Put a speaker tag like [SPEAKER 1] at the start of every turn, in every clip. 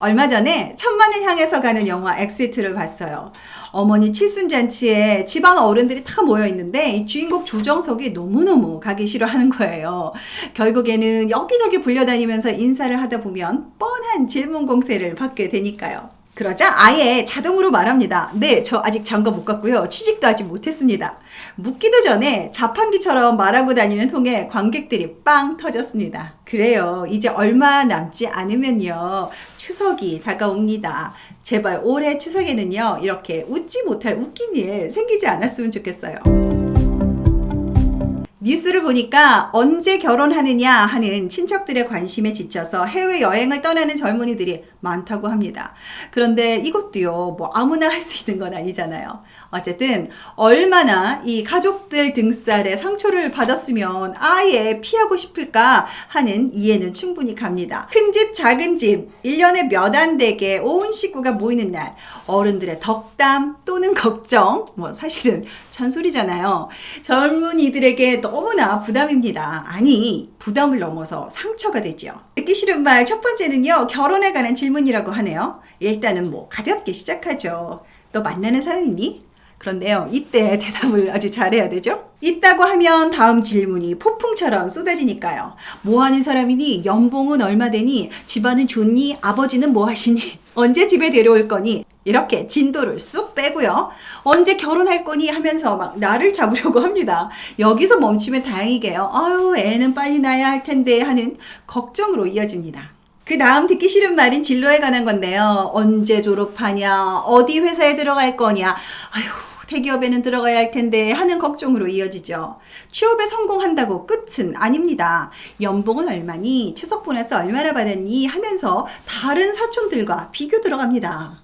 [SPEAKER 1] 얼마 전에 천만을 향해서 가는 영화 엑시트를 봤어요. 어머니 칠순잔치에 집안 어른들이 다 모여 있는데 이 주인공 조정석이 너무너무 가기 싫어하는 거예요. 결국에는 여기저기 불려다니면서 인사를 하다 보면 뻔한 질문 공세를 받게 되니까요. 그러자 아예 자동으로 말합니다. 네, 저 아직 장가 못 갔고요. 취직도 아직 못했습니다. 묻기도 전에 자판기처럼 말하고 다니는 통에 관객들이 빵 터졌습니다. 그래요. 이제 얼마 남지 않으면요. 추석이 다가옵니다. 제발 올해 추석에는요. 이렇게 웃지 못할 웃긴 일 생기지 않았으면 좋겠어요. 뉴스를 보니까 언제 결혼하느냐 하는 친척들의 관심에 지쳐서 해외여행을 떠나는 젊은이들이 많다고 합니다. 그런데 이것도요, 뭐 아무나 할 수 있는 건 아니잖아요. 어쨌든 얼마나 이 가족들 등살에 상처를 받았으면 아예 피하고 싶을까 하는 이해는 충분히 갑니다. 큰 집 작은 집 1년에 몇 안 되게 온 식구가 모이는 날, 어른들의 덕담 또는 걱정, 뭐 사실은 잔소리잖아요. 젊은이들에게 너무나 부담입니다. 아니, 부담을 넘어서 상처가 되죠. 듣기 싫은 말 첫 번째는요, 결혼에 관한 질문이라고 하네요. 일단은 뭐 가볍게 시작하죠. 너 만나는 사람 있니? 그런데요, 이때 대답을 아주 잘해야 되죠? 있다고 하면 다음 질문이 폭풍처럼 쏟아지니까요. 뭐 하는 사람이니? 연봉은 얼마 되니? 집안은 좋니? 아버지는 뭐 하시니? 언제 집에 데려올 거니? 이렇게 진도를 쑥 빼고요. 언제 결혼할 거니? 하면서 막 나를 잡으려고 합니다. 여기서 멈추면 다행이게요. 아유, 애는 빨리 낳아야 할 텐데 하는 걱정으로 이어집니다. 그 다음 듣기 싫은 말인 진로에 관한 건데요. 언제 졸업하냐? 어디 회사에 들어갈 거냐? 아휴, 대기업에는 들어가야 할 텐데 하는 걱정으로 이어지죠. 취업에 성공한다고 끝은 아닙니다. 연봉은 얼마니? 추석 보너스 얼마나 받았니? 하면서 다른 사촌들과 비교 들어갑니다.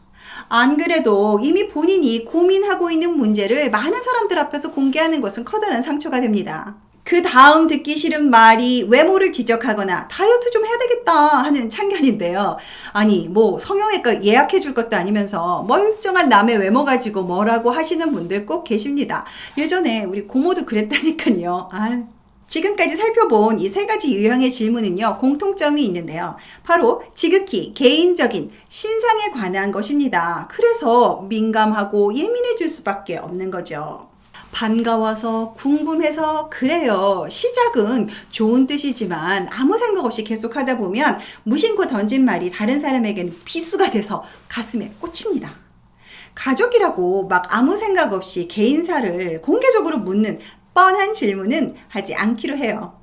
[SPEAKER 1] 안 그래도 이미 본인이 고민하고 있는 문제를 많은 사람들 앞에서 공개하는 것은 커다란 상처가 됩니다. 그 다음 듣기 싫은 말이 외모를 지적하거나 다이어트 좀 해야 되겠다 하는 참견인데요. 아니, 뭐 성형외과 예약해 줄 것도 아니면서 멀쩡한 남의 외모 가지고 뭐라고 하시는 분들 꼭 계십니다. 예전에 우리 고모도 그랬다니까요. 지금까지 살펴본 이 세 가지 유형의 질문은요, 공통점이 있는데요. 바로 지극히 개인적인 신상에 관한 것입니다. 그래서 민감하고 예민해질 수밖에 없는 거죠. 반가워서 궁금해서 그래요. 시작은 좋은 뜻이지만 아무 생각 없이 계속 하다 보면 무심코 던진 말이 다른 사람에게는 비수가 돼서 가슴에 꽂힙니다. 가족이라고 막 아무 생각 없이 개인사를 공개적으로 묻는 뻔한 질문은 하지 않기로 해요.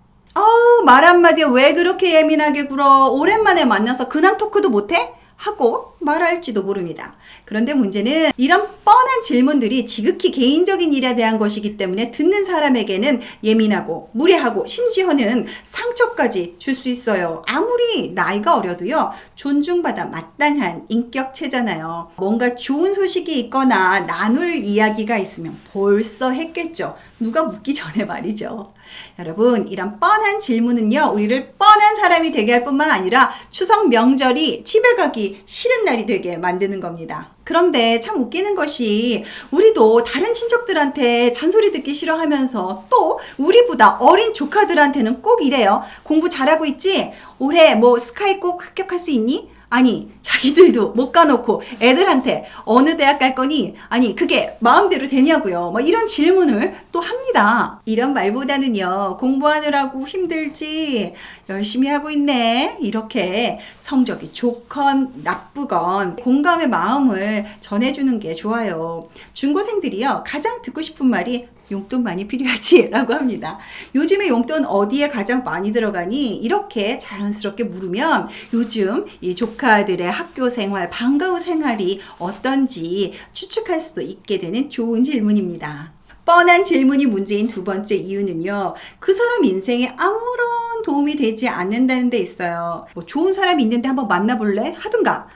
[SPEAKER 1] 말 한마디에 왜 그렇게 예민하게 굴어? 오랜만에 만나서 근황 토크도 못해? 하고 말할지도 모릅니다. 그런데 문제는 이런 뻔한 질문들이 지극히 개인적인 일에 대한 것이기 때문에 듣는 사람에게는 예민하고 무례하고 심지어는 상처까지 줄 수 있어요. 아무리 나이가 어려도요, 존중받아 마땅한 인격체잖아요. 뭔가 좋은 소식이 있거나 나눌 이야기가 있으면 벌써 했겠죠. 누가 묻기 전에 말이죠. 여러분, 이런 뻔한 질문은요, 우리를 뻔한 사람이 되게 할 뿐만 아니라 추석 명절이 집에 가기 싫은 날이 되게 만드는 겁니다. 그런데 참 웃기는 것이 우리도 다른 친척들한테 잔소리 듣기 싫어하면서 또 우리보다 어린 조카들한테는 꼭 이래요. 공부 잘하고 있지? 올해 뭐 스카이 꼭 합격할 수 있니? 아니, 자기들도 못 가놓고 애들한테 어느 대학 갈 거니? 아니, 그게 마음대로 되냐고요. 뭐 이런 질문을 또 합니다. 이런 말보다는요, 공부하느라고 힘들지, 열심히 하고 있네, 이렇게 성적이 좋건 나쁘건 공감의 마음을 전해주는 게 좋아요. 중고생들이요, 가장 듣고 싶은 말이 용돈 많이 필요하지? 라고 합니다. 요즘에 용돈 어디에 가장 많이 들어가니? 이렇게 자연스럽게 물으면 요즘 이 조카들의 학교 생활, 방과 후 생활이 어떤지 추측할 수도 있게 되는 좋은 질문입니다. 뻔한 질문이 문제인 두 번째 이유는요, 그 사람 인생에 아무런 도움이 되지 않는다는 데 있어요. 뭐 좋은 사람이 있는데 한번 만나볼래? 하든가.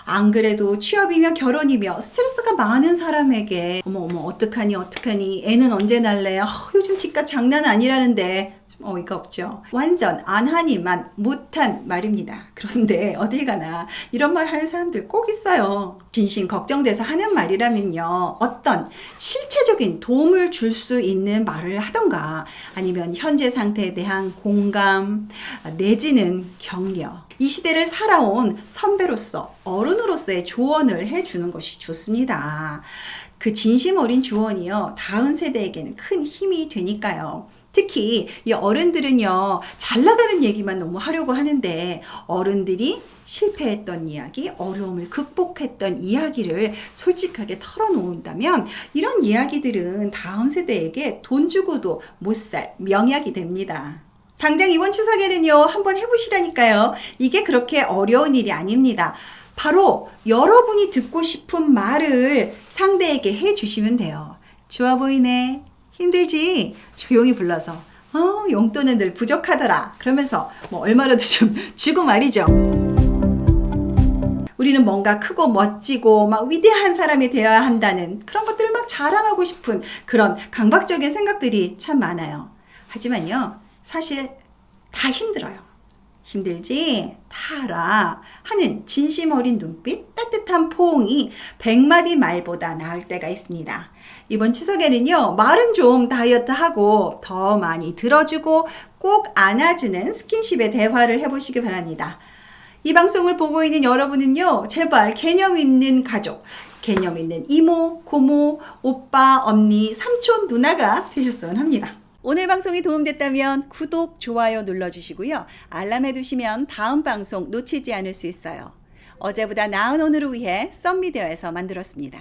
[SPEAKER 1] 안 그래도 취업이며 결혼이며 스트레스가 많은 사람에게 어머 어떡하니 애는 언제 날래? 요즘 집값 장난 아니라는데 좀 어이가 없죠. 완전 안 하니만 못한 말입니다. 그런데 어딜 가나 이런 말 하는 사람들 꼭 있어요. 진심 걱정돼서 하는 말이라면요, 어떤 실체적인 도움을 줄 수 있는 말을 하던가 아니면 현재 상태에 대한 공감 내지는 격려, 이 시대를 살아온 선배로서, 어른으로서의 조언을 해주는 것이 좋습니다. 그 진심 어린 조언이요, 다음 세대에게는 큰 힘이 되니까요. 특히 이 어른들은요, 잘 나가는 얘기만 너무 하려고 하는데, 어른들이 실패했던 이야기, 어려움을 극복했던 이야기를 솔직하게 털어놓는다면 이런 이야기들은 다음 세대에게 돈 주고도 못 살 명약이 됩니다. 당장 이번 추석에는요, 한번 해보시라니까요. 이게 그렇게 어려운 일이 아닙니다. 바로 여러분이 듣고 싶은 말을 상대에게 해주시면 돼요. 좋아 보이네. 힘들지? 조용히 불러서 용돈은 늘 부족하더라. 그러면서 뭐 얼마라도 좀 주고 말이죠. 우리는 뭔가 크고 멋지고 막 위대한 사람이 되어야 한다는 그런 것들을 막 자랑하고 싶은 그런 강박적인 생각들이 참 많아요. 하지만요, 사실 다 힘들어요. 힘들지? 다 알아. 하는 진심 어린 눈빛, 따뜻한 포옹이 100마디 말보다 나을 때가 있습니다. 이번 추석에는요, 말은 좀 다이어트하고 더 많이 들어주고 꼭 안아주는 스킨십의 대화를 해보시기 바랍니다. 이 방송을 보고 있는 여러분은요, 제발 개념 있는 가족, 개념 있는 이모, 고모, 오빠, 언니, 삼촌, 누나가 되셨으면 합니다. 오늘 방송이 도움됐다면 구독, 좋아요 눌러주시고요. 알람 해두시면 다음 방송 놓치지 않을 수 있어요. 어제보다 나은 오늘을 위해 썸미디어에서 만들었습니다.